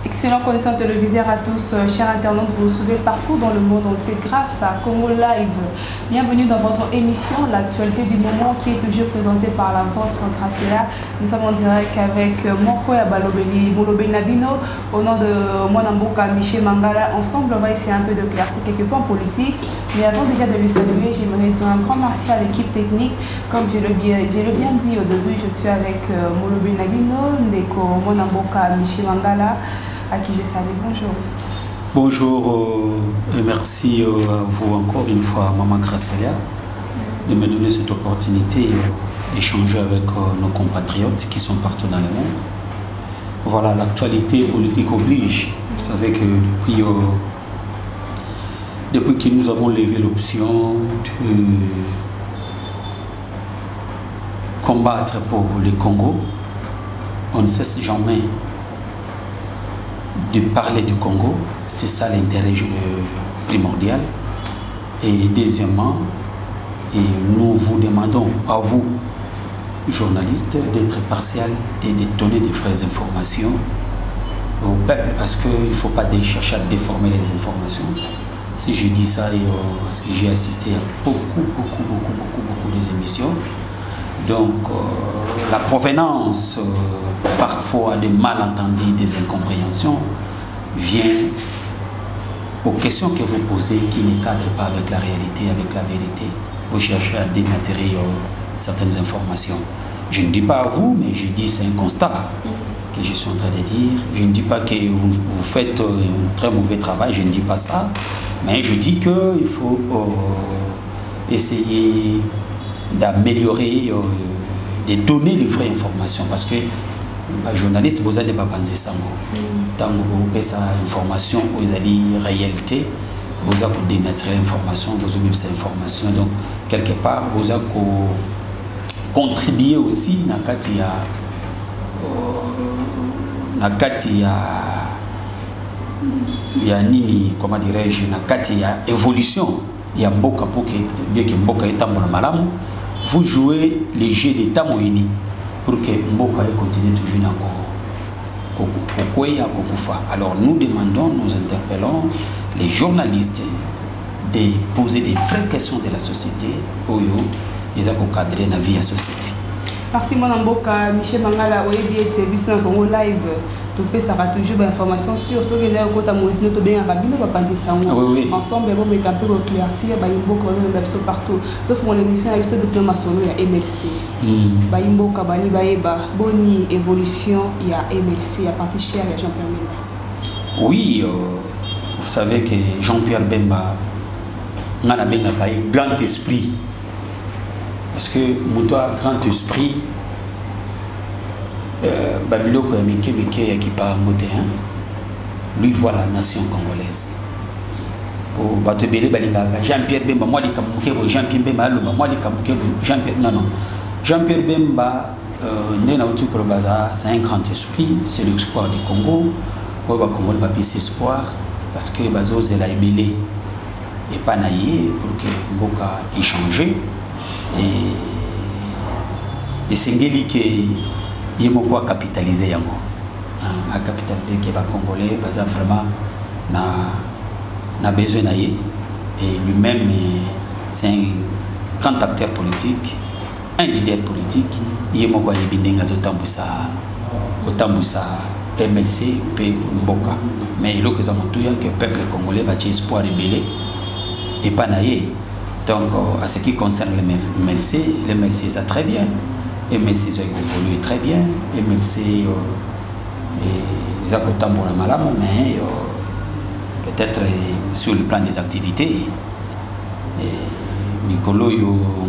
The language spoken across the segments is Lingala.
Excellent connaissance téléviseur à tous, chers internautes, vous vous suivez partout dans le monde entier grâce à Congo Live. Bienvenue dans votre émission, l'actualité du moment qui est toujours présentée par la vôtre Graciela. Nous sommes en direct avec Mokoya Molobeli Nabino, au nom de Mwanamboka Michel Mangala. Ensemble, on va essayer un peu de clarifier quelques points politiques. Mais avant déjà de lui saluer, j'aimerais dire un grand merci à l'équipe technique. Comme je l'ai bien dit au début, je suis avec Molobeli Nabino, Ndeko Mwanamboka Michel Mangala, à qui je salue. Bonjour. Bonjour et merci à vous encore une fois, Maman Graciela, de me donner cette opportunité d'échanger avec nos compatriotes qui sont partout dans le monde. Voilà, l'actualité politique oblige. Vous savez que depuis que nous avons levé l'option de combattre pour le Congo, on ne cesse jamais de parler du Congo, c'est ça l'intérêt primordial. Et deuxièmement, nous vous demandons à vous, journalistes, d'être partial et de donner des vraies informations au peuple, parce qu'il ne faut pas chercher à déformer les informations. Si je dis ça, parce que j'ai assisté à beaucoup des émissions, donc la provenance parfois des malentendus, des incompréhensions vient aux questions que vous posez qui ne cadrent pas avec la réalité, avec la vérité. Vous cherchez à dénaturer certaines informations. Je ne dis pas à vous, mais je dis c'est un constat que je suis en train de dire. Je ne dis pas que vous faites un très mauvais travail, je ne dis pas ça, mais je dis qu'il faut essayer d'améliorer, de donner les vraies informations, parce que les journalistes, vous allez pas penser ça. Tant que vous faites ça, information, vous allez réalité, vous allez dénaturer l'information, vous oubliez cette information. Donc, quelque part, vous allez contribuer aussi comment dirais-je, évolution. Il y a beaucoup bien que Mboka est en malam. Vous jouez les jeux d'État moyenne pour que Mboka continue toujours encore. Alors nous demandons, nous interpellons les journalistes de poser des vraies questions de la société où ils ont cadré la vie de la société. Merci Mwanamboka Michel Mangala, Congo Live. Tu peux savoir toujours des informations sur ce que nous avons ensemble, nous avons éclaircir partout. Nous faisons l'émission avec le docteur Masolo, il y a MLC. Bonne évolution, il y a MLC, il y a parti cher, il y a Jean-Pierre Bemba. Oui, vous savez que Jean-Pierre Bemba a un grand esprit. Parce que Moutoua grand esprit, Babiloko Mike qui parle motéen, lui voit la nation congolaise. Pour Batebele Balinga, Jean-Pierre Bemba, moi les Kamouké, Jean-Pierre Bemba, moi les Kamouké, Jean-Pierre, non. Jean-Pierre Bemba, né dans le Baza, c'est un grand esprit, c'est l'espoir du Congo. Moi, Congo, le papier, c'est espoir, parce que Bazo, c'est la ébélé. Et pas naïe pour que Mboka ait changé. Et c'est Ngeli qui est capitalisé. A capitalisé que les Congolais, vraiment, n'a besoin d'ailleurs. Et lui-même, c'est un grand acteur politique, un leader politique. Il est moko yebindenga zotambusa MLC pe Mboka. Mais le que ça montre que le peuple congolais va espoir rebelle et pas naïe. Donc, à ce qui concerne le MLC, ça très bien. Le MLC, ça évolue très bien. Le MLC, ils ont autant pour la maladie, mais peut-être sur le plan des activités. Nicolo,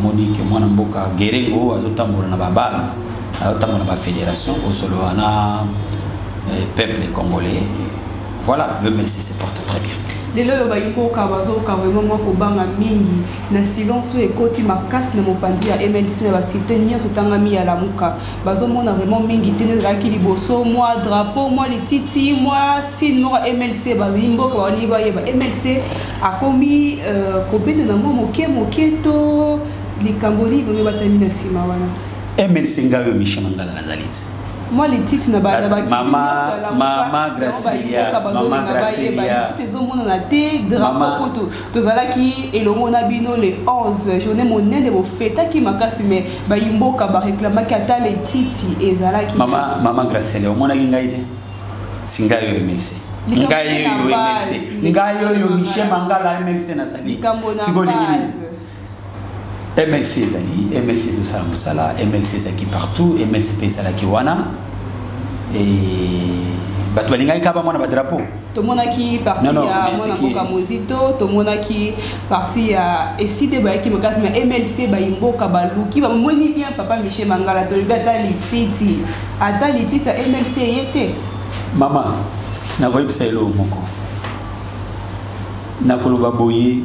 Monique, Mwanamboka, Guérengo, ils ont autant pour la base, autant pour la fédération, au solo, le peuple congolais. Voilà, le MLC se porte très bien. lelo yo bayimboka bazoka vraiment kobanga mingi na silence et koti makasi na mopanzi ya MLC na activité nyonso tangami ya lamuka bazomona vraiment mingi tene zalaki liboso moi drapeau moi lititi moi sinon MLC bayimboka bali bayeba MLC akomi kobende na mo moke to likambo live me batami na sima wana MLC ngayo Michel Mangala nazalite moi les titres na bana ba mama Gracia tezomona na te drapeau poto tozalaki elongo na bino le 11 journée monene bo feta ki makasi me ba yimboka ba réclamaki ata les titres ezalaki mama Gracia le omona ngai te singayo MLC ngayo yo Michel Mangala MLC na sali sigoli ngini MLC ezali, MLC Zosala Moussala, MLC Zaki partout, MLC Pesala Kiwana. Et Batwalinga Kaba Mona Badrapo. Tout le monde qui parti à Monaco Mozito, tout le monde qui parti à Esside Baiki Mokas, mais MLC Baimbo Kabalou, qui va moni bien papa Michel Mangala, Tolibata Lititi. Ata Lititi à MLC Yete. Maman, na voyez ça elo moko. Na koloba boye.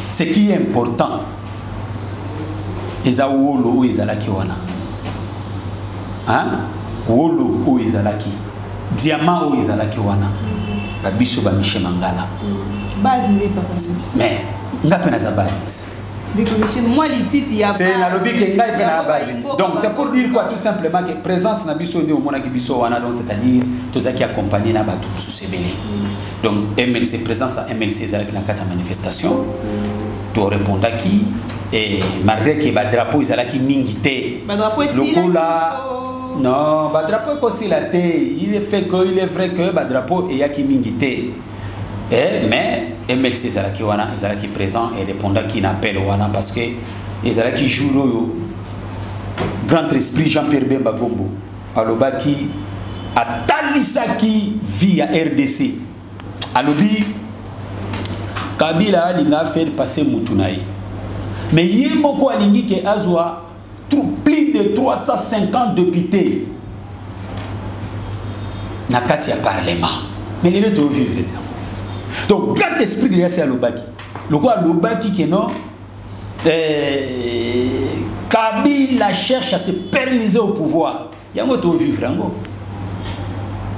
Ce qui est important, eza wolo ou ezalaki wana. Hein? Wolo ou ezalaki. Diamant ou ezalaki wana. Ba biso ba Michel Mangala. Base n'est pas. Mais ngapena za base. Moi les titres ya. C'est la logique que ngai pena base. Donc c'est pour dire quoi tout simplement que présence na biso nde omona ki biso wana donc c'est-à-dire tozaki accompagner na bato sous sebele. Donc MLC présence à MLC ezalaki na kati ya manifestation. To répondre qui et malgré que ba drapeau ezalaki mingi te. Ba drapeau ici non, ba drapeau aussi la te. Il est vrai que ba drapeau eyaki mingi te. Mais MLC ezalaki wana ezalaki présent et répondant qui n'appelle wana parce que ezalaki jour grand esprit Jean-Pierre Bemba Gombo alobaki atalisaki via RDC alobi Kabila alinga fait passer Moutunaï. Mais il y a beaucoup qui azwa plus de 350 députés na kati ya parlement. Mais les autres vivent les termes. Donc grand esprit de c'est alobaki. Le quoi alobaki que non Kabila cherche à se pérenniser au pouvoir. Yango to vivre yango.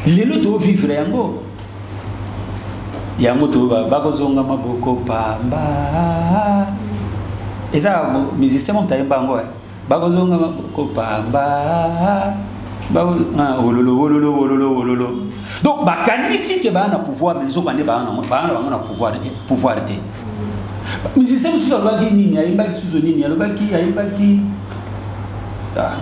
Les autres vivre yango. Yango to bakozonga maboko pamba eza musicien mon taimba ngo bakozonga maboko pamba ololo donc bakanisi ke bana pouvoir mais zo bande bana pouvoir te musicien mususu alobaki nini ayimbaki susu nini alobaki ayimbaki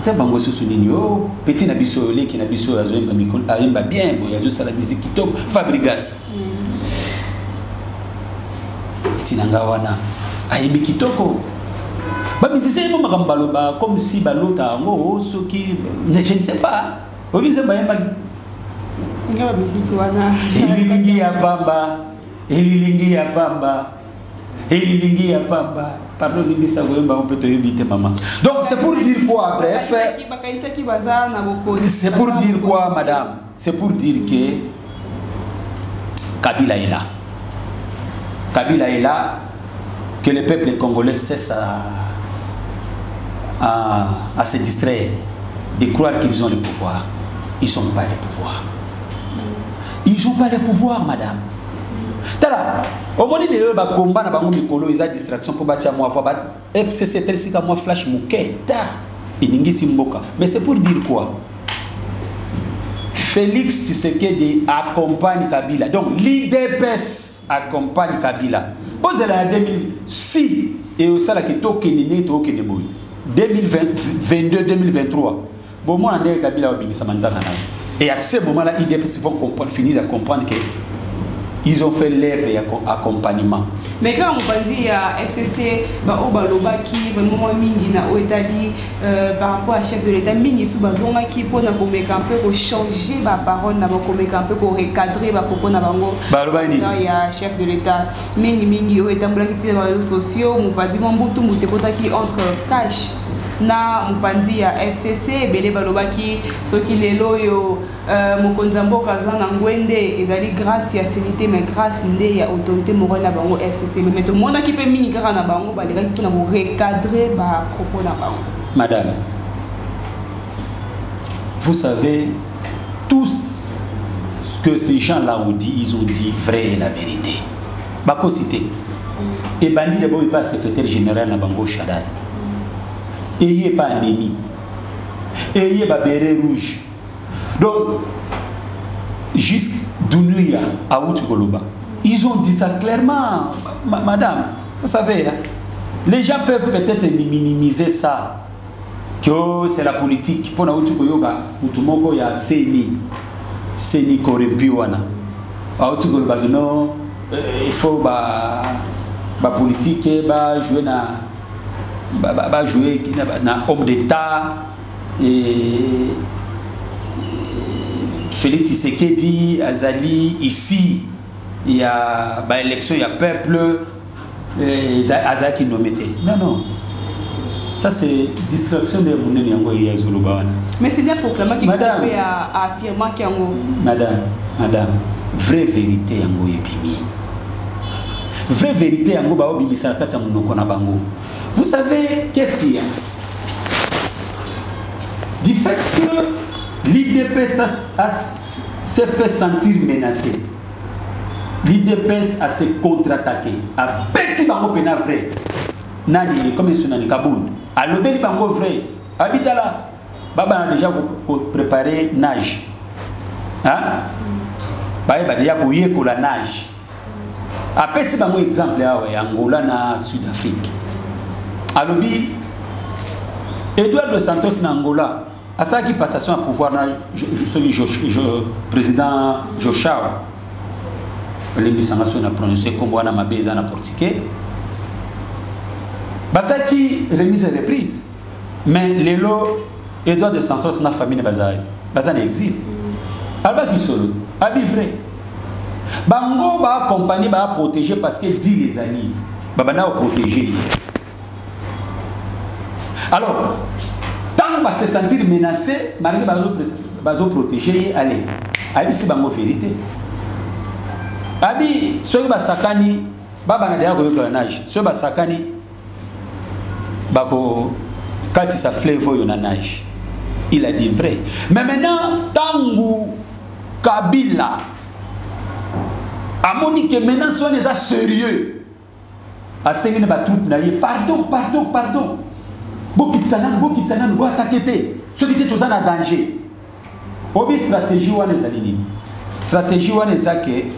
c'est bango susu nini o petit na biso leki na biso azoyimba mikolo ayimba bien boya azosala musique kitoko Fabrigas tinanga wana ayimbi kitoko ba musicien mo makambaloba comme si balota ngo soki je ne sais pas obize bayamba ngaba musique wana elilingi ya pamba pardon bibisa goyemba on peut te inviter maman donc c'est pour dire quoi bref c'est pour dire quoi madame c'est pour dire que Kabila est là. Kabila est là, que le peuple congolais cesse à se distraire, de croire qu'ils ont le pouvoir. Ils n'ont pas le pouvoir. Ils n'ont pas le pouvoir, madame. Tala, au moment où le combat na bango mikolo, ils ont distraction pour bâtir moi fois FCC tel si moi flash mouké, ta, iningi simboka. Mais c'est pour dire quoi? Félix Tshisekedi accompagne Kabila. Donc l'IDPS accompagne Kabila. Vous allez en 2006 et au salaire qui toque ni toque de boy. 2022-2023. Bon moi on est Kabila au Binisamanza. Et à ce moment-là, l'IDPS vont comprendre, finir de comprendre que ils ont fait l'œuvre et accompagnement. Mais quand on dit à FCC, Lobaki, vraiment mingi na Oetali par rapport à chef de l'État, mingi sous bazonga qui pour na komeka un peu pour changer la parole, na komeka un peu pour recadrer ba propos na bango. Il y a chef de l'État, mingi Oetambla qui tire les réseaux sociaux, mon pas dit mon boutou mouté qui entre cash. na mupandi ya FCC bele balobaki soki lelo yo mokonzambo kaza na ngwende ezali grâce ya sécurité mais grâce nde ya autorité morale na bango FCC mais tout monde qui peut mingi kaka na bango balekaki mpona recadrer ba propos na bango. Madame, vous savez tous ce que ces gens-là ont dit, ils ont dit vrai et la vérité. Bako cité. Et Bandi d'abord n'est pas secrétaire général na bango Shaddai. Et il n'est pas ennemi. Et il n'est pas béret rouge. Donc, jusqu'à Dounuya, à Outukoloba, ils ont dit ça clairement. Madame, vous savez, hein, les gens peuvent peut-être minimiser ça. Que c'est la politique. Pour Outukoyoba, Outumoko, il y a Seni Korempiwana. À Outukoloba, non, il faut la politique, jouer na jouer na homme d'État et Félix Tshisekedi Azali ici il y a élection il y a peuple Azaki nommé non ça c'est distraction de mon yango ya Zuluba. Mais c'est bien proclamé qui peut affirmer qu'yango madame vraie vérité yango epimi vraie vérité yango ba obimisa kati ya monoko na bango. Vous savez qu'est-ce qu'il y a? Du fait que l'IDPS s'est fait sentir menacé, l'IDPS a se contre-attaqué, a petit bango pena vrai. Nani comme sur Nani Kaboul, a lobé bango vrai. Habitala, Baba a déjà préparé nage. Hein? Baba a déjà bouillé pour la nage. Après c'est un exemple Angola na Sud-Afrique. Alobi Edouard Dos Santos na Angola a ça qui passation à pouvoir na président Joshua l'émission a prononcé comme wana mabeza na portugais basa qui remise et reprise mais lelo Edouard Dos Santos na famille baza na exil alba qui solo abi vrai bango ba accompagner ba protéger parce que dit les alliés babana protéger. Alors tant que se sentir menacé malgré bazo protéger allez abi c'est bango vérité abi soki ba sakani baba na dia ko nage soki ba sakani bako kati sa fleuve yo na nage il a dit vrai mais maintenant tangu Kabila amoni que maintenant soit les sérieux a sengene ba tout na ye pardon Bokitsanan go attaquer ceux qui étaient en danger. Obi stratégie wana ezalini. Stratégie wana ezake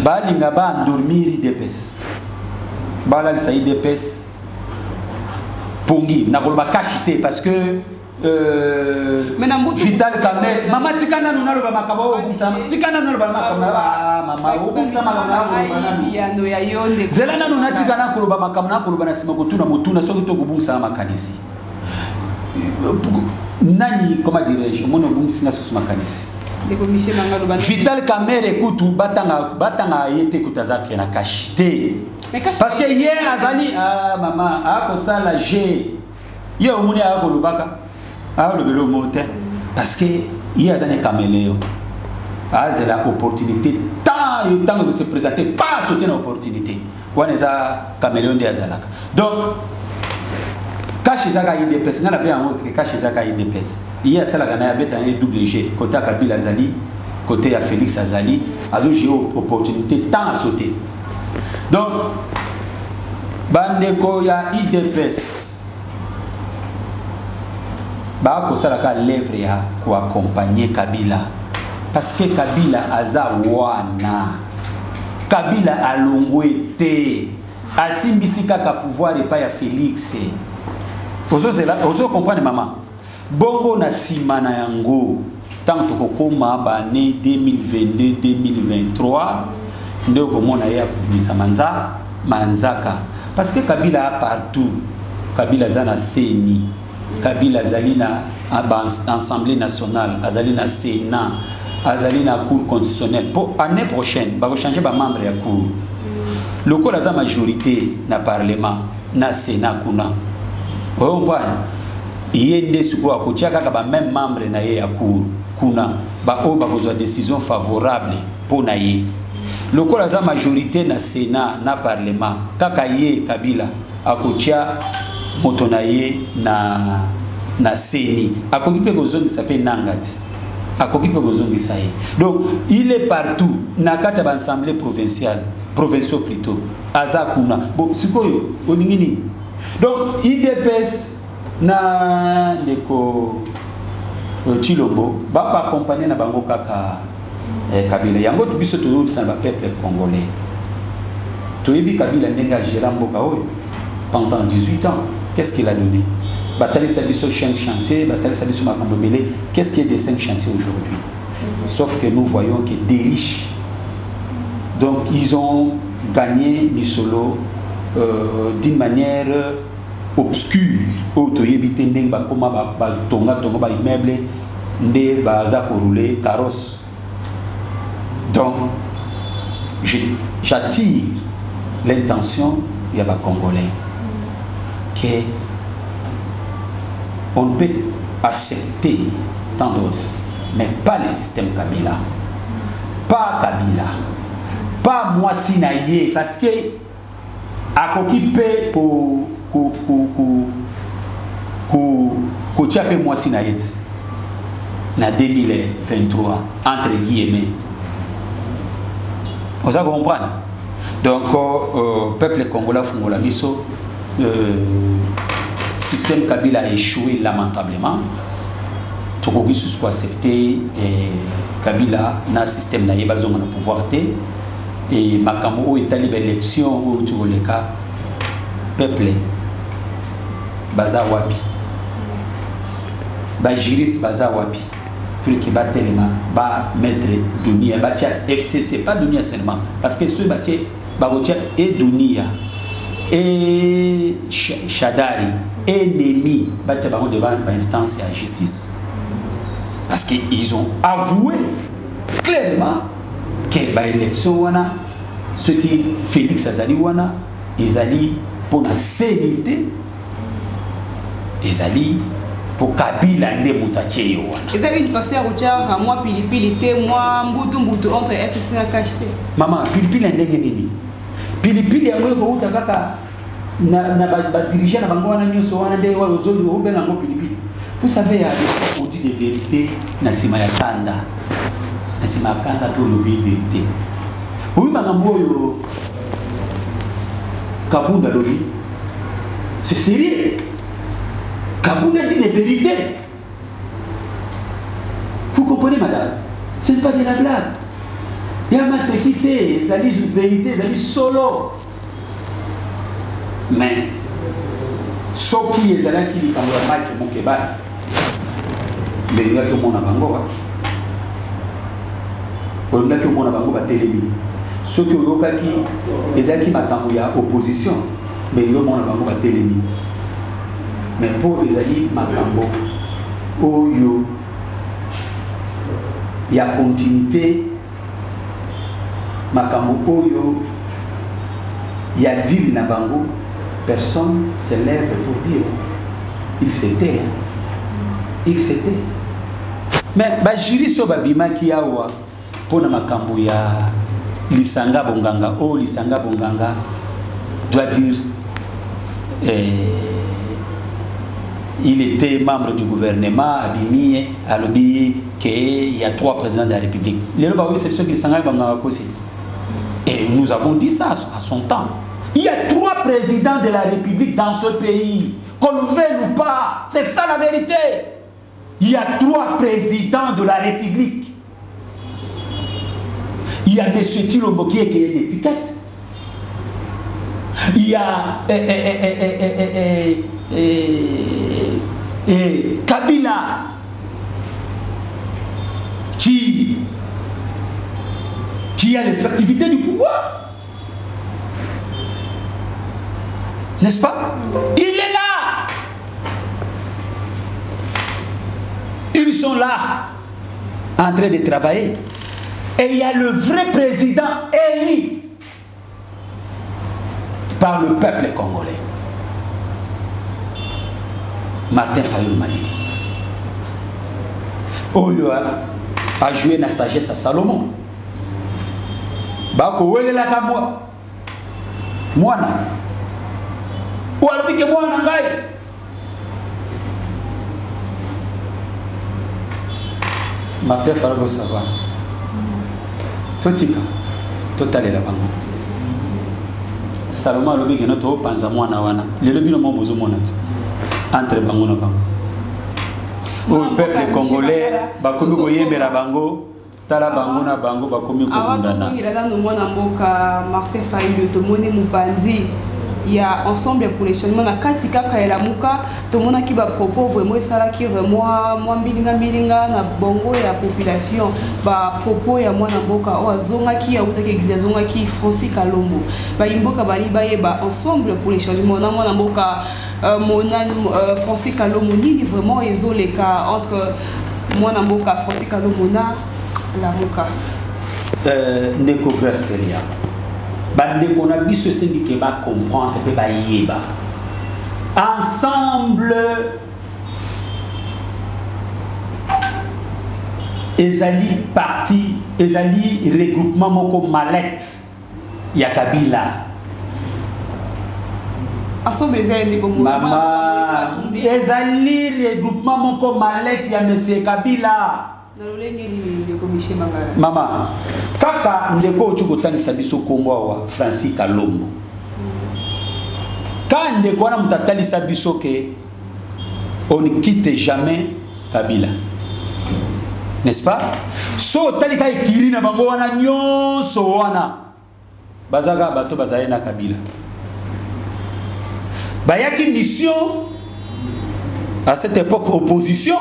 balinga ba endormir IDPS. Bala sa IDPS pongi na kolba kashite parce que Vital Kamerhe mama tikana nuna lo ba makabo tikana nuna lo ba makabo mama yano ya yonde zelana nuna tikana ko ba makabo na ko ba na sima ko tuna motuna soki to kubungisa makanisi nani comment dirais-je mon bungisa na susu makanisi Vital Kamerhe kutu batanga yete kutazaki na kashite parce que hier azali mama a ko sala G yo muni a ko lubaka le monter parce que il y a des caméléons c'est l'opportunité tant de se présenter pas sauter l'opportunité on est à caméléon de Azalaka donc cache zaka IDPS ngana bien que cache zaka IDPS il y a cela gana beta un double G côté Kabila Azali côté à Félix Azali azo j'ai opportunité tant à sauter donc bandeko ya IDPS ba ko sala ka lèvre ya ko accompagner Kabila parce que Kabila aza wana Kabila alongwete asimbisi kaka pouvoir et pas ya Félix ozo comprendre maman bongo na sima na yango tant to kokoma ba né 2022 2023 ndio komona ya kumisa manzaka parce que Kabila a partout Kabila zana seni Kabila Zalina Assemblée nationale, Azalina Sénat, Azalina Cour constitutionnelle. Pour l'année prochaine, va changer de membre de la Cour. Le coup la majorité dans le Parlement. na Sénat kuna. Vous comprenez? Yende suko akotia kaka ba même membre na ye ya cour kuna ba o ba kozwa décision favorable pour na ye. Lokola za majorité na Sénat na parlement kaka ye Kabila akotia moto na ye na Séni akoki pe kozongisa pe nangati akoki pe kozongisa ye. Donc il est partout na kati ba assemblée provinciale provinciaux plutôt azakuna bon sikoyo oningini. Donc IDPS na ndeko Chilombo ba accompagner na bango kaka Kabila yango to biso to sa ba peuple congolais to yebi Kabila ndenga gérer mboka oyo pendant 18 ans. Qu'est-ce qu'il a donné? Bataille service au chantier, bataille service au makambo belé. Qu'est-ce qui est des 5 chantiers aujourd'hui? Sauf que nous voyons que des riches, donc ils ont gagné du solo d'une manière obscure. Auto yebite ndeng ba koma ba tonga ba immeuble nde ba za ko rouler carrosse. Donc j'attire l'intention il y a des Congolais que on peut accepter tant d'autres, mais pas le système Kabila, pas Kabila, pas moi Sinaïe, parce que à occupé pour moi Sinaïe na 2023 entre guillemets. Vous avez compris? Donc peuple congolais fungola biso système Kabila a échoué lamentablement. Tout le monde soit accepté Kabila na système na yeba zonga na pouvoir té et makambo est allé l'élection où tu le cas peuple baza wapi ba juriste baza wapi pour que ba tellement ba mettre Dunia ba tias FCC pas Dunia seulement parce que ceux batie ba rotia et Dunia et Chadari ennemi batia ba devant l'instance et la justice parce qu'ils ont avoué clairement que ba élection wana ce qui Félix Azali wana ils allaient pour la sénité ils allaient pour Kabila nde mutache yo wana. Et puis une façon à routière moi pilipili était moi mbutu entre FCC na cacheté. Maman pilipili ndenge nini? Pilipili yango ko uta kaka na ba dirigeant na bango wana nyoso wana nde wa ozoli o benga ngo pilipili. Vous savez il y a des produits de vérité na sima ya kanda. Na sima ya kanda to lo vérité. Oui makambo yo Kabunda lobi. C'est sérieux. Kabunda dit les vérités. Vous comprenez, madame? Ce n'est pas de la blague. Il y a ma sécurité, ça dit une vérité, ça dit solo. Mais, ce qui est là qui dit quand on a mal que mon kebab, mais il y a tout le monde à Bango. Il y a tout le monde à Bango à Télémi. Ce qui est qui m'attend, il y a opposition, mais il y a tout le monde à Bango à Télémi. Mais pour les alliés Makambo, il y a continuité. Makambo, il y a deal Nabango. Personne ne se lève pour dire. Il s'était. Il s'était. Mais Bajiri Sobabima qui a pour Makambo, il y a Lisanga Bonganga. Oh, Lisanga Bonganga doit dire. Il était membre du gouvernement, Abimi, Alobi, qu'il y a 3 présidents de la République. C'est ceux qui sont et nous avons dit ça à son temps. Il y a 3 présidents de la République dans ce pays. Qu'on le veuille ou pas, c'est ça la vérité. Il y a 3 présidents de la République. Il y a M. Chilombo qui a une étiquette. Il y a Kabila qui a l'effectivité du pouvoir. N'est-ce pas? Il est là. Ils sont là en train de travailler. Et il y a le vrai président élu par le peuple congolais. Martin Fayulu Madidi. Oyo a joué na sagesse à Salomon. Bako wele la kamwa. Mwana. Ou alobi ke mwana ngai. Martin Fayulu savoir. Totika. Totale la bango. Salomon alobi ke noto panza mwana wana. Le lobi no mo bozo monati. Entre bango na bango. Le peuple congolais bakomi koyembela bango tala bango na bango bakomi kokundana. Martin Fayulu tomoni mupanzi ya ensemble pour les chemins na katika kaela muka tomona ki ba propos vraiment sala ki vraiment moi mbilinga na bongo ya population ba propos ya mwana mboka o azonga ki ya utaki exazonga ki Francis Kalombo ba imboka bali baye ba ensemble pour les changements na mwana mboka Francis Kalombo nini vraiment ezoleka entre mwana mboka Francis Kalombo na la muka ndeko Gracelia bandeko na biso esengi ke ba comprendre pe ba yeba ensemble ezali parti ezali regroupement moko mallette ya Kabila ensemble ezali ezali regroupement moko mallette ya monsieur Kabila. Mama, kaka ndeko ochuko tangisa biso kombo wa Francis Kalombo. Quand ndeko wana mutatali sa biso ke on ne quitte jamais Kabila. N'est-ce pas? So tali ka ekiri na bango wana nyonso wana. Bazaga bato bazaye na Kabila. Bayaki mission à cette époque opposition.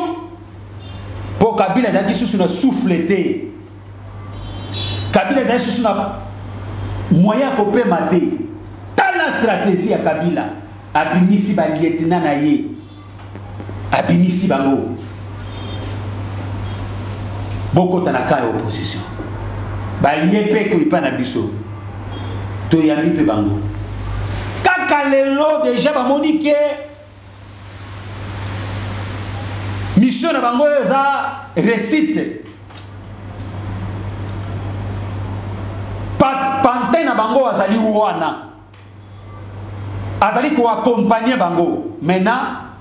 Pour Kabila zaki sous na souffleté. Kabila zaki sous na moyen kopé maté. Dans la stratégie à Kabila, abimisi ba lieutenant na ye. Abimisi bango. Boko tanaka opposition. Ba yepe ko ipa na biso. To yambi pe bango. Kaka lelo déjà ba monique mission na bango eza récite pantin na bango azali wana azali ko accompagner bango. Maintenant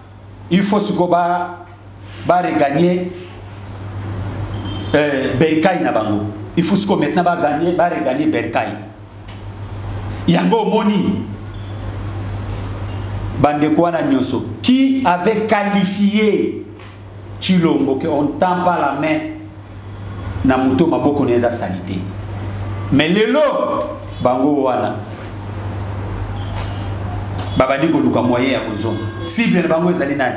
il faut se ba regagner Berkay na bango. Il faut se maintenant ba regagner Berkay. Yango moni bande ko wana nyoso qui avait qualifié Chilombo que on tend pas la main na muto maboko neza salité. Mais lelo bango wana babadi ko luka moyen ya kozo cible na bango ezali nani?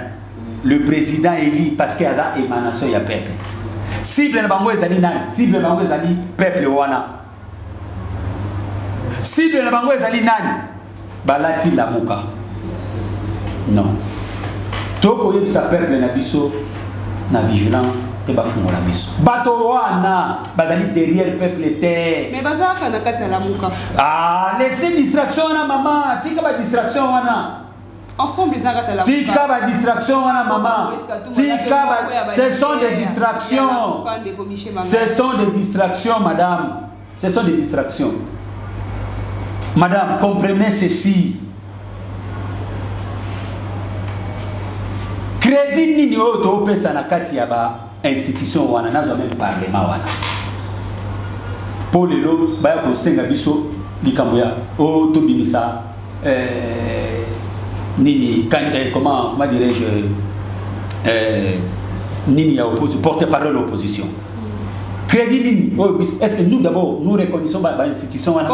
Le président élu parce que aza émanation ya peuple. Cible na bango ezali nani? Cible na bango ezali peuple wana. Cible na bango ezali nani? Balati la muka. Non. Toko yebisa peuple na biso na vigilance et bafungola biso. Bato wana bazali derrière peuple terre. Mais bazaka na kati la muka. Ah, laissez distraction wana mama, tika ba distraction wana. Ensemble dans kati la muka. Tika ba distraction wana mama. Tika ba ce sont des distractions. Ce sont des distractions madame. Ce sont des distractions. Madame, comprenez ceci. Crédit nini oto pesa na kati ya ba institution wana nazo même parlement wana. Pour lelo ba ko senga biso likambo ya o to bimisa nini comment dirais-je nini ya opposition porte-parole opposition. Crédit nini est-ce que nous d'abord nous reconnaissons ba institution wana.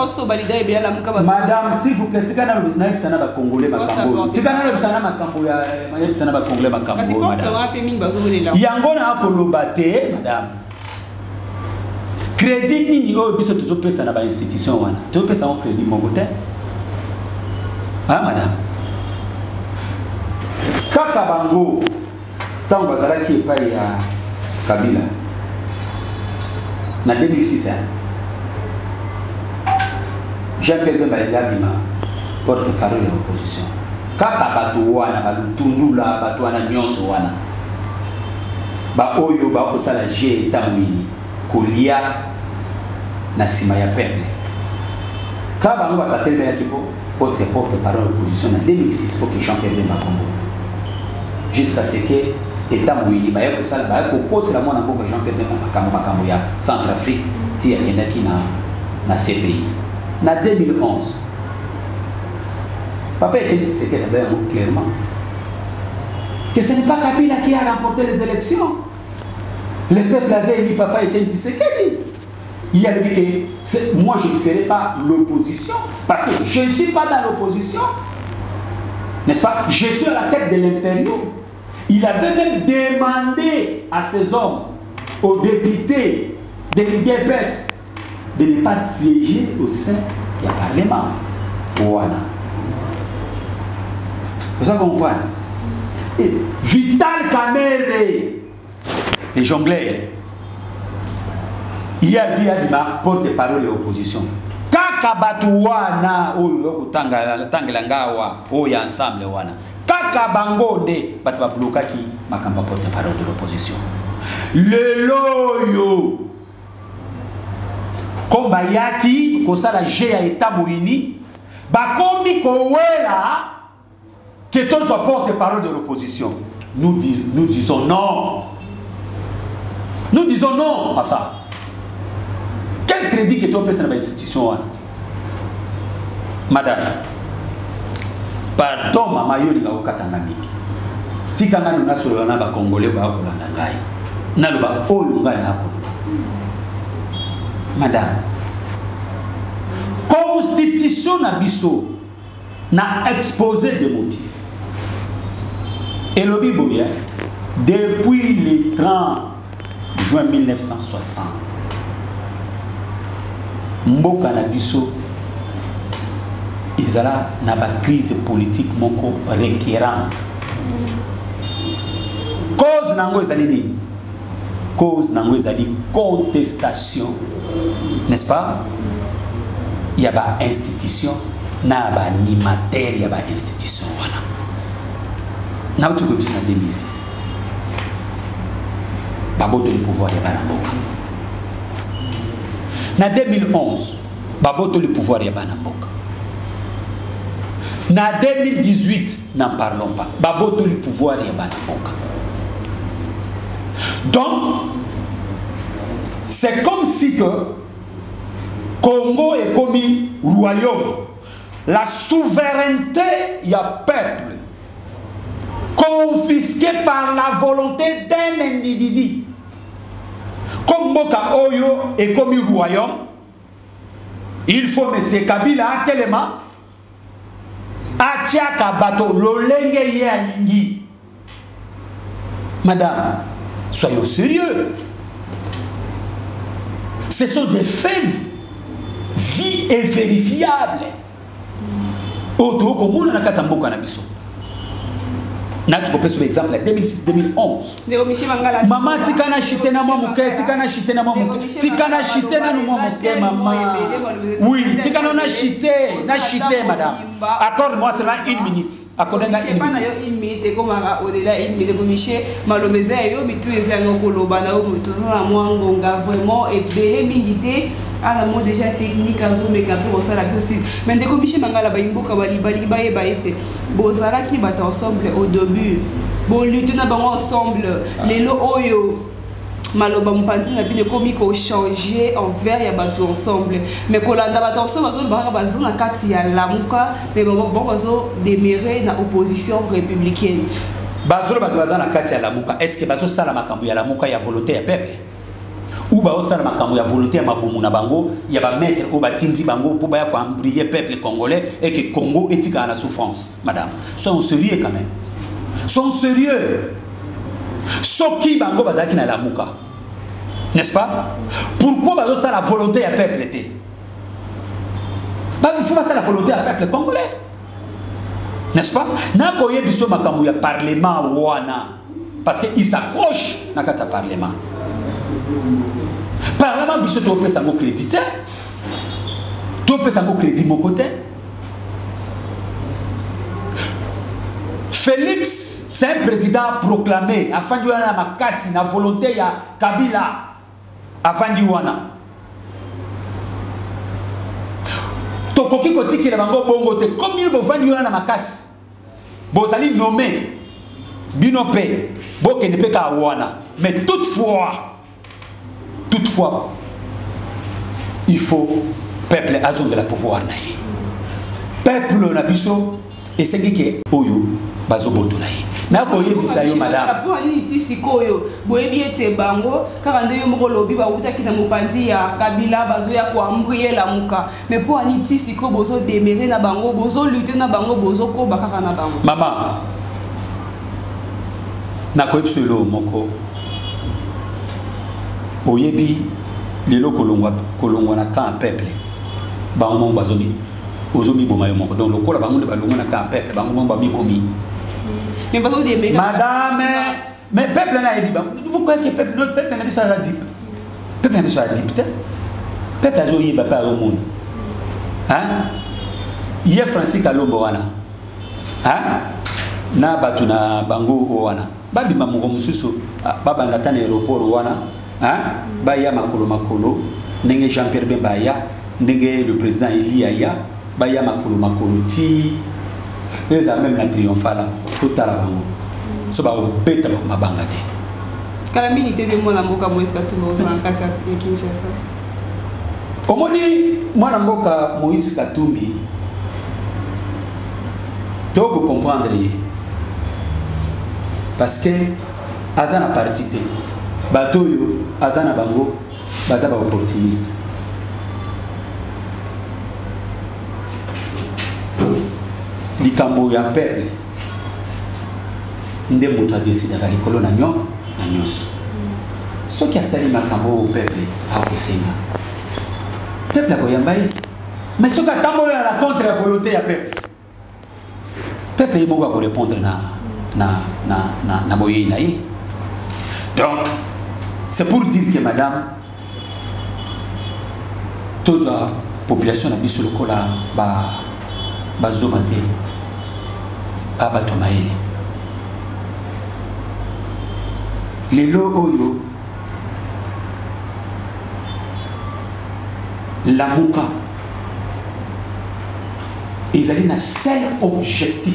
Madame s'il vous plaît tikana lo na bisana ba congolais makambo. Tikana lo bisana makambo ya bisana ba congolais makambo. Yango na akoloba te madame. Crédit nini o biso tuzo pesa na ba institution wana. To pesa on crédit mongo te. Ah madame. Kaka bango tango bazalaki epai ya Kabila. En 2006, Jean-Pierre Bemba Bima, porte-parole de l'opposition. kaka bato wana balutundula bato wana nyonso wana ba oyo ba kosala je tamwini kolia na sima ya peuple ka bango bakatelemaki poste porte-parole de l'opposition en 2006 pour que Jean-Pierre Bemba Congo jusqu'à ce que État Mouili baya kosala baya kokosela mwana mboka Jean-Pierre Bemba makambo ya Centrafrique ti akendaki na CPI na 2011 Papa Etienne Tshisekedi avait dit clairement que ce n'est pas Kabila qui a remporté les élections. Le peuple avait élu Papa Etienne Tshisekedi. Il a dit que moi je ne ferai pas l'opposition parce que je ne suis pas dans l'opposition. N'est-ce pas? Je suis à la tête de l'impérium. Il avait même demandé à ses hommes, aux députés de l'UDPS, de ne pas siéger au sein du Parlement. Voilà. Vous avez compris? Vital Kamerhe, les jongleurs, il y a dit ma porte-parole de l'opposition. Kaka batuwana oyo tangelangawa oyo ensemble wana. Kaka bangonde batu babloka ki makamba porte-parole de l'opposition. Le loyo komba yaki kosala je ya État Moïni bakomi kowela que toi sois porte-parole de l'opposition. Nous disons non. Nous disons non à ça. Quel crédit que toi peux dans l'institution? Madame, pardon, maman, yo linga okatanga mingi. Tika ngani na solo na ba Congolais ba ko landa ngai. Na lo ba olu ngai hako. Madame, constitution na biso na exposé de motifs. Et le Bible, depuis le 30 juin 1960, Mboka na biso izala na ba crise politique moko récurrente. Cause nango ezali nini? Cause nango ezali contestation, n'est-ce pas? Il y a ba institution na ba animateur, il y a ba institution wana. Na utu ko en 2006. Baboto le pouvoir ya bana mboka. Na 2011, baboto le pouvoir ya bana mboka. Na 2018, n'en parlons pas. Baboto le pouvoir ya bana mboka. Donc, c'est comme si que Congo est comme royaume. La souveraineté y a peuple confisqué par la volonté d'un individu. Comme Mboka Oyo est comme un royaume, il faut M. Kabila Telema Atiaka Bato Lolenge Yalingi. Madame, soyons sérieux. Ce sont des faits vie et vérifiables. Auto comme on a Katamboka Nabiso. Tu peux prendre l'exemple 2006-2011. Maman, tikana chitena mamuke, tikana chitena mamuke, tikana chitena no mamuke, maman. Oui, tikana na chité, madame. Accorde-moi seulement 1 minute. Accorde-moi 1 minute. 1 minute, comme au-delà 1 minute, comme Michel, malobézé, yo, mais tout est un koloba, na yo, tout ça, moi, ngonga, vraiment, et belé, milité, à la mode déjà technique, à zo, mais qu'après, on s'en a aussi. Mais dès que Michel Mangala, baimbo, kabali, bali, baye, baye, c'est, bon, ça là qui bat ensemble au début. Bon, lutter ensemble, les lots oyo, maloba mpanti na bine komi ko changer envers ya bato ensemble. Mais ko landa bato ensemble bazo ba bazo na kati ya lamuka, mais bon bazo démérer na opposition républicaine. Bazo bazo na kati ya lamuka, est-ce que bazo sala makambo ya lamuka ya volonté ya peuple? Ou bazo sala makambo ya volonté ya mabomu na bango, ya ba mettre ou ba tindi bango pour ba ko embrayer peuple congolais et que Congo etika na souffrance, madame. Soyons sérieux quand même. Sont sérieux. Soki bango bazaki na lamuka. N'est-ce pas? Pourquoi bazo ça la volonté à peuple était? Bah il faut pas ça la volonté à peuple congolais. N'est-ce pas? Na koye biso makambo ya parlement wana parce que il s'accroche na kata parlement. Parlement biso to pesa ngo crédité. To pesa ngo crédit mon côté. Félix, c'est un président proclamé. Afin de la makasi, na volonté ya Kabila. Afin de Tokoki kotiki na bango bongo te. Comme il bofan de la makasi. Bozali nommé. Binope. Boke ne peut qu'à wana. Mais toutefois, il faut peuple azonga la pouvoir naïe. Peuple na biso et c'est qui oyo bazoboto naïe. Na koye bisayo madame. Pour ani tisikoyo boyebi ete bango karande yo moko lobi ba utaki na mopandi ya Kabila bazo ya ko ambrier la muka. Mais pour ani tisiko bozo démérer na bango bozo lutter na bango bozo ko bakaka na bango. Maman. Na koye biso moko. Oyebi lelo kolongwa na camp peuple bango bazomi ozomi boma yo moko donc lokola bango balongwa na camp peuple bango ba mi bomi mais bazo de madame mais peuple na yebi bango vous croyez que peuple notre peuple na biso a dip peuple na biso a dip peuple azo yeba pa au monde hein hier Francis Kalombo wana hein na batuna bango wana babima mongo mususu babanda tana aéroport wana hein baya makolo ndenge Jean-Pierre Bemba ya ndenge le président Elia ya baya makolo ti les même la triomphale tout à la bango so ba beta mabanga te kala mini tebe mwana mboka Moïse Katumbi en kati ya Kinshasa omoni mwana mboka Moïse Katumbi to vous comprendre parce que azana parti te batoyo azana bango baza ba opportuniste likambo ya peuple nde moto a décidé à likolo na nyonso soki asali makambo au peuple akosenga peuple akoyamba ye mais soki atambola na contre la volonté ya peuple moko akorépondre na boyei na ye. Donc c'est pour dire que madame toute la population a mis sur le col ba zomate aba tomaele lelo oyo la muka ils allaient na seul objectif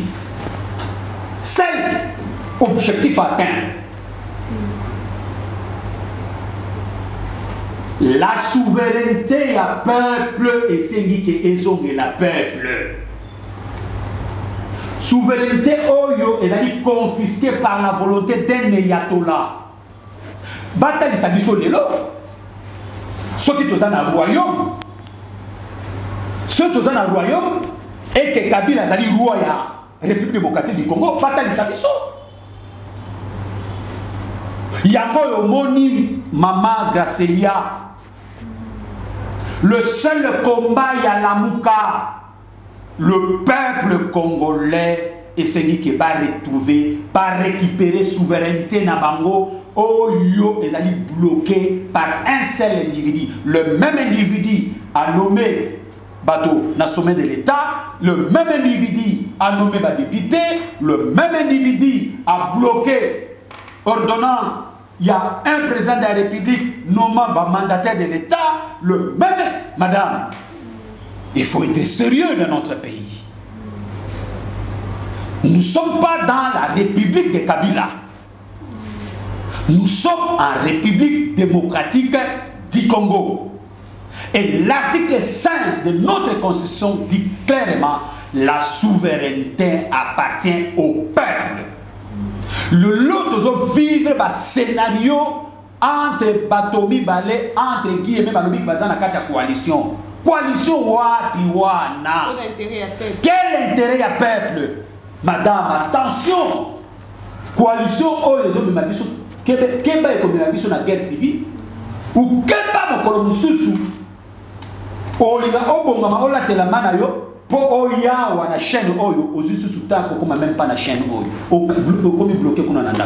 à atteindre la souveraineté à peuple et c'est qui est la peuple. Souveraineté oyo est confisquée par la volonté d'un ayatollah. Bataille sa biso lelo. Ceux qui sont dans le royaume. Ceux qui sont dans le royaume et que Kabila zali roi ya République démocratique du Congo, bataille sa biso. Yango yo moni Mama Gracelia. Le seul combat y a la mouka. Le peuple congolais et celui qui va retrouver, va récupérer souveraineté na bango. Oh yo, ils allaient bloquer par un seul individu. Le même individu a nommé bateau na sommet de l'État. Le même individu a nommé ba député. Le même individu a bloqué ordonnance. Il y a un président de la République nommant un mandataire de l'État, le même. Madame, il faut être sérieux dans notre pays. Nous ne sommes pas dans la République de Kabila. Nous sommes en République démocratique du Congo. Et l'article 5 de notre Constitution dit clairement la souveraineté appartient au peuple. Le lot de vivre un scénario entre Batomi Balé, entre Guillemets Balobi Bazana Katia coalition. Coalition wapi wana. Quel intérêt à peuple? Madame, attention. Coalition oh les hommes de ma biso. Kemba comme la biso na guerre civile. Ou Kemba mon colonisusu. Oh les gars, oh bon maman, oh la telamana yo. Pour Oya ou na chaîne Oyo, aux susu tako comme même pas na chaîne Oyo. Au comme bloqué qu'on a nanda.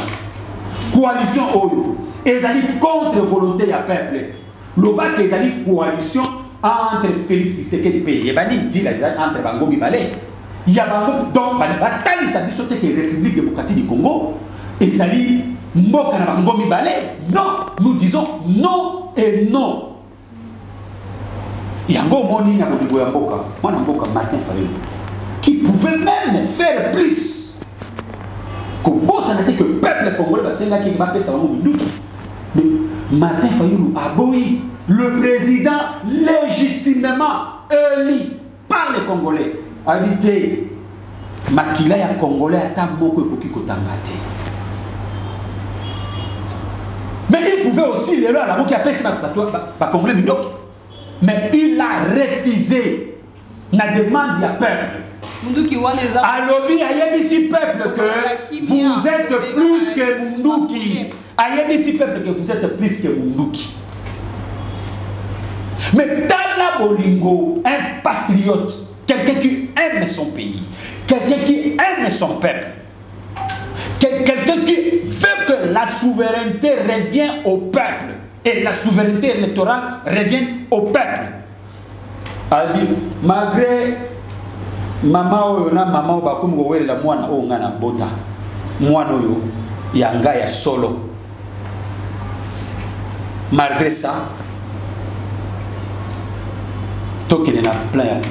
Coalition Oyo. Ils allaient contre volonté du peuple. Le bac ils allaient coalition entre Félix Tshisekedi pays. Et bani dit là entre Bango Mibale. il y a donc batali ça biso que République démocratique du Congo et zali mboka na bango mibale. Non, nous disons non et non. Yango moni na bolingo ya mboka, mwana mboka Martin Fayulu qui pouvait même faire plus. Comment ça n'était que le peuple congolais parce que là qui va faire ça mais Martin Fayulu a boui le président légitimement élu par les Congolais. Habité Makila ya Congolais à Tamboko et Koki Kotangate. Mais il pouvait aussi les à la qui a fait ça par Congolais Mindok. Mais il a refusé la demande du peuple. Alobi ayebisi peuple que vous êtes plus que Munduki. Ayebisi peuple que vous êtes plus que Munduki. Mais Tala Bolingo, un patriote, quelqu'un qui aime son pays, quelqu'un qui aime son peuple, quelqu'un qui veut que la souveraineté revienne au peuple et la souveraineté électorale revienne au peuple. Ali, malgré maman oyo na maman bakumu welela mwana o ngana bota mwana oyo yanga ya solo. Malgré ça, tokene na plein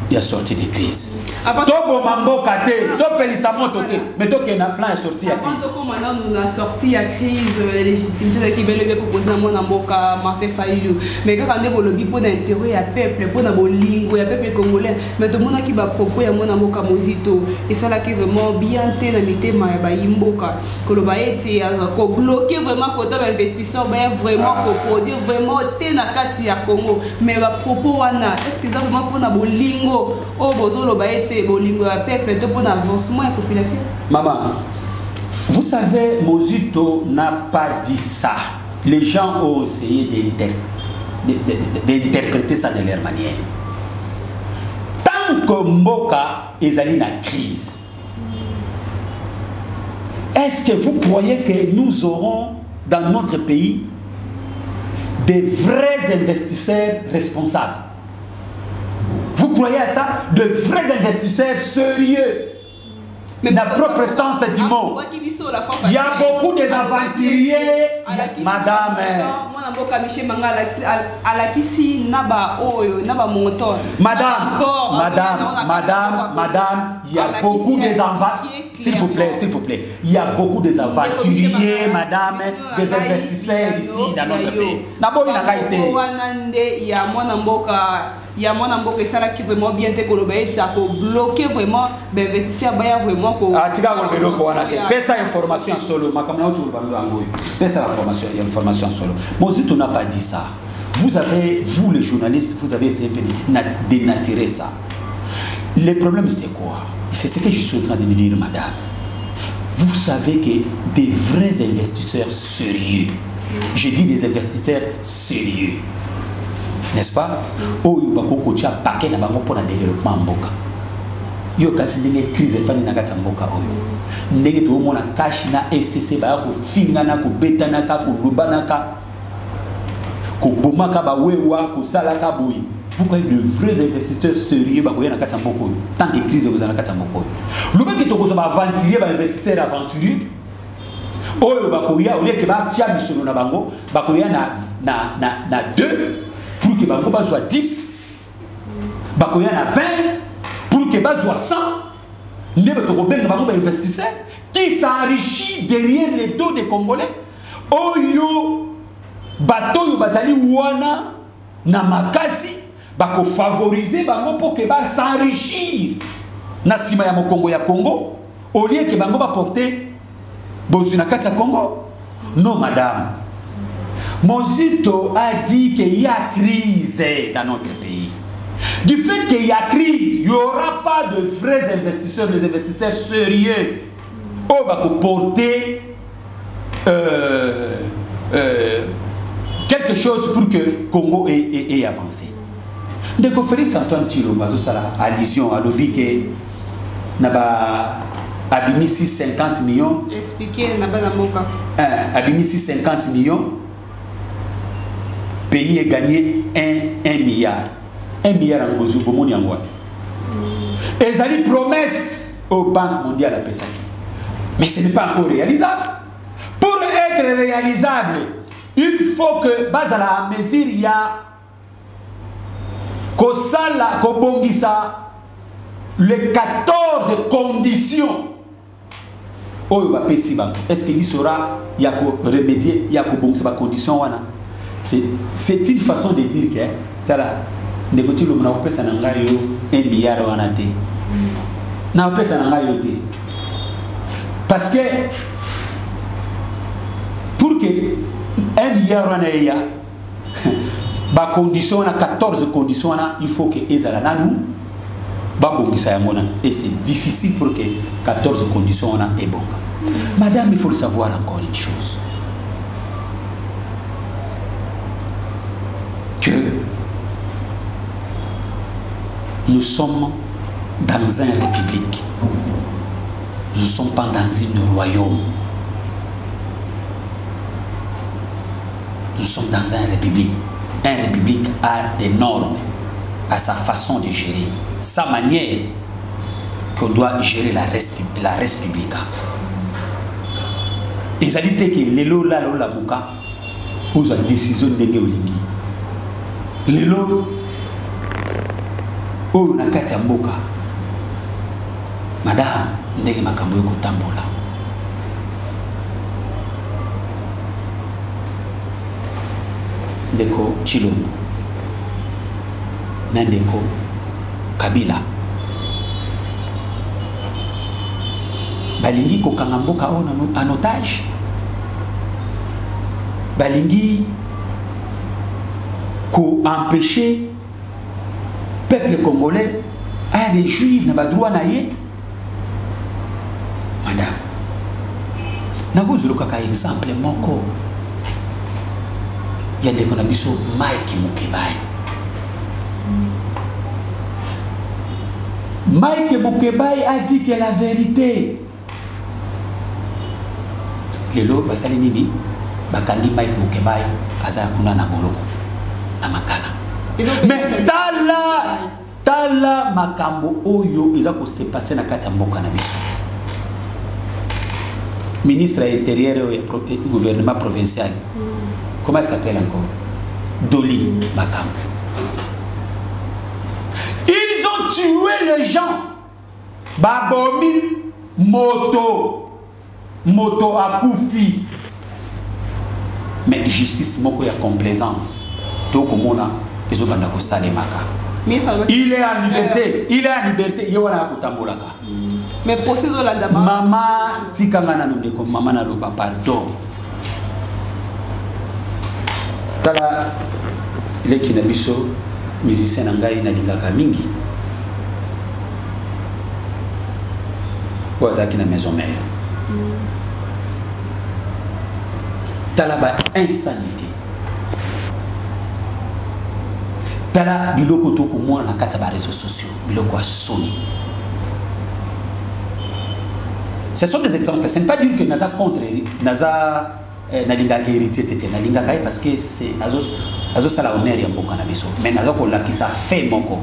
il y a sorti de crise. Tobo mambo kate, to pelisa moto te, mais tokene na plein sorti de crise. Maintenant nous a sorti à crise légitimité qui veut proposer na mona mboka Martin Fayulu. Mais quand on est pour le bipo d'intérêt à peuple, pour na bolingo ya peuple congolais, mais tout le monde qui va proposer à mona mboka Mozito et ça là qui vraiment bien té na mitema ya ba imboka. Que le ba eti ko bloquer vraiment côté investisseur ba vraiment ko produire vraiment té na kati ya Congo. Mais ba propos wana est-ce que ça vraiment pour na bolingo au bozolo ba eti bolingo ya peuple to pour l'avancement de la population? Maman, vous savez, Mozito n'a pas dit ça. Les gens ont essayé d'interpréter ça de leur manière. Tant que Mboka est allé dans la crise, est-ce que vous croyez que nous aurons dans notre pays des vrais investisseurs responsables? Vous croyez à ça? De vrais investisseurs sérieux? Mais la propre sens du mot. Il y a beaucoup d'aventuriers. Madame. Madame, il y a beaucoup d'aventuriers. S'il vous plaît. Il y a beaucoup d'aventuriers, madame, des investisseurs ici dans notre pays. Il y a mon amboka ça qui vraiment bien te kolobaye ça ko bloquer vraiment ben investisseur baya vraiment ko tika ko belo ko wana te pesa information solo makamna otu bando angoy pesa information solo Mozito n'a pas dit ça. Vous les journalistes vous avez essayé de dénaturer ça. Le problème c'est quoi? C'est ce que je suis en train de me dire, madame. Vous savez que des vrais investisseurs sérieux, je dis des investisseurs sérieux, n'est-ce pas? Oh, il y a beaucoup de paquets pour le développement mboka. Il y a une crise de famille dans mboka. Il y a une cash na FCC ba ko fingana ko betanaka ko lubanaka ko bomaka ba wewa ko salaka boy. Vous croyez de vrais investisseurs sérieux ba ko yana kata mboka. Tant que crise vous en kata mboka. Le mec qui to ko ba aventurier ba investisseur aventurier. Oh, ba ko ya au lieu que ba tia misolo na bango, ba ko ya na 2 pour que Bangoba soit 10, Bakoya a 20, pour que Bangoba soit 100, il y a des investisseurs qui s'enrichissent derrière les dos des Congolais. Oyo, bateau bazali wana na makasi, bako favoriser bango pour que Bangoba s'enrichisse. Na sima ya Mokongo ya Congo, au lieu que Bangoba porter bozuna kati Congo. Non, madame. Mozito a dit qu'il y a crise dans notre pays. Du fait qu'il y a crise, il n'y aura pas de vrais investisseurs, des investisseurs sérieux. On va porter quelque chose pour que le Congo ait avancé. Donc, Félix Antoine Tshilombo Bazosala allusion à l'objet que Abimisi 50 millions. Expliquez, Nabazamoka. Abimisi 50 millions. Pays est gagné 1 milliard. 1 milliard en Gozu, Bomoni en Wapi. Et ça dit promesse aux banques mondiales à Pesaki. Mais ce n'est pas encore réalisable. Pour être réalisable, il faut que, bas à la mesure, il y a Kosala, Kobongisa, les 14 conditions. Est-ce qu'il sera, il y a remédier, il y a Kobongisa, conditions. C'est une façon de dire que, tala, négocier le monopole, ça n'a pas eu 1 milliard en athée. N'a pas ça n'a pas eu. Parce que, pour que 1 milliard en athée, bah condition, 14 conditions, il faut que les alananou, et c'est difficile pour que 14 conditions aient bon. Madame, il faut le savoir encore une chose. Que nous sommes dans une république. Nous ne sommes pas dans un royaume. Nous sommes dans une république. Une république a des normes, a sa façon de gérer, sa manière qu'on doit gérer la res publica. Et ça dit que les lots là, la mouka, vous avez une décision de Néolingi. Les lots, oh, na kati ya mboka. Madame, ndenge makambo yoko tambola. Ndeko Chilombo. Nandeko Kabila. Balingi kokanga mboka en otage. Balingi ko empêcher peuple congolais à réjouir na badroit na ye. Madame, nakozulu kaka exemple moko. Il y a des conditions Mike Mukebai. Mike Mukebai a dit que la vérité. Lelo basali nini bakandi Mike Mukebai kaza kuna na boloko na makana. Mais tala makambo oyo eza ko se passer na kati ya mboka na biso. Ministre intérieur et gouvernement provincial. Comment il s'appelle encore? Doli Makam. Ils ont tué les gens. Babomi, moto à Koufi. Mais justice, moko ya complaisance. Tout comme on a, ils ont banda ko salemaka. Il est en liberté. Il est en liberté. Il y a kutambolaka. Mais procès de la dame. Maman, tikangana ndeko maman na loba pardon. Tala les kinabiso musicien nangai na lingaka mingi. Wazaki na maison mère. Tala ba insanité. Tala biloko to ko mo na kata ba réseaux sociaux, biloko a soni. Ce sont des exemples. Ce n'est pas dire que naza contre naza nalingaka héritier tete nalingaka parce que c'est azo sala honneur ya mboka na biso. Mais naza ko lakisa fait moko.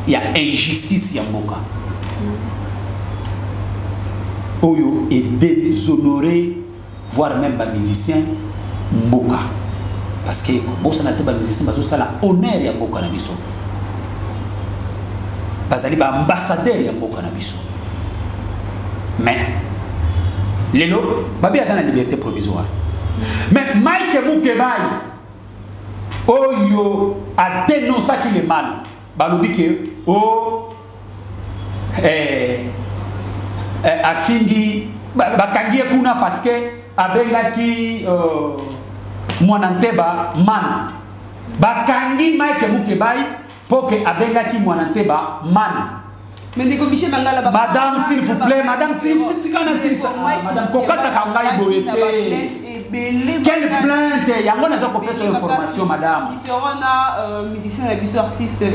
Il y a injustice ya mboka. Oyo est déshonoré, voire même ba musicien mboka. Parce que bon ça n'a pas musicien bazo sala honneur ya mboka na biso. Bazali ba ambassadeur ya mboka na biso. Mais Lelo, Babi a la liberté provisoire. Mais Mike Mukebai, Oyo a dénoncé qu'il est mal. Balobi que, a fini, bakangi kuna parce que abelaki Mwananteba man. Bakangi Mike Mukebai pour que abelaki Mwananteba man. Madame, s'il vous plaît, madame, madame, Kokata Kangai Boete. Quelle plainte? Il y a une information, madame.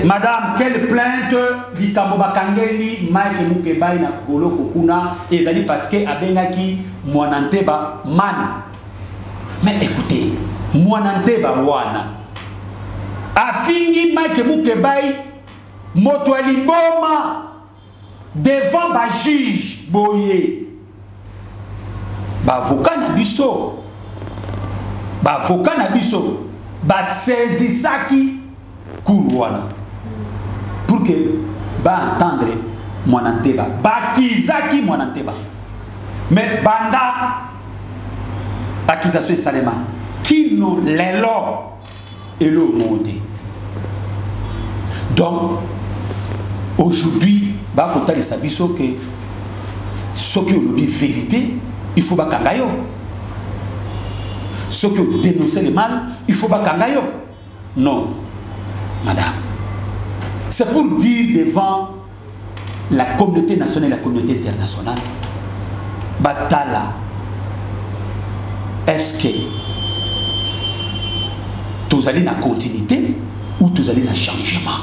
Madame, quelle plainte? Likamboba Kangeli, Mike Mukebai na Bolo Kokuna, ezali parce que Abengaki Mwananteba man. Mais écoutez, Mwananteba wana. Afingi Mike Mukebai, Moto Aliboma. devant ba juge boye ba avocat na biso ba saisissaki courwana pour que ba entendre Mwananteba ba kizaki Mwananteba mais banda accusation salema qui non lelo et le monde. Donc aujourd'hui ba kota les abisso que ce qui est vérité il faut ba kangayo. Ceux qui ont dénoncé le mal, il faut pas kangayo. Non, madame. C'est pour dire devant la communauté nationale et la communauté internationale, Batala, est-ce que tous allez dans la continuité ou tous allez dans le changement?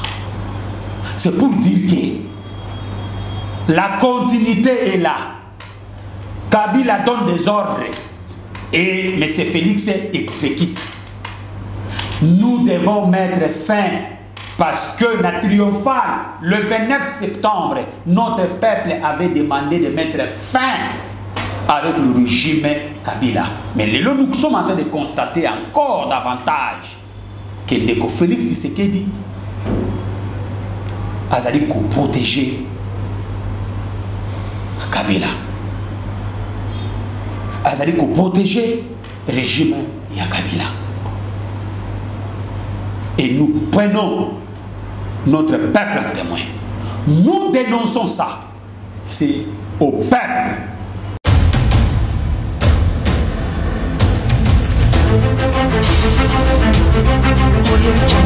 C'est pour dire que la continuité est là. Kabila donne des ordres. Et M. Félix exécute. Nous devons mettre fin parce que la triomphale, le 29 septembre, notre peuple avait demandé de mettre fin avec le régime Kabila. Mais là, nous sommes en train de constater encore davantage que Ndeko Félix Tshisekedi a protéger Kabila. Azali ko protéger le régime Yakabila. Et nous prenons notre peuple en témoin. Nous dénonçons ça. C'est au peuple. Audio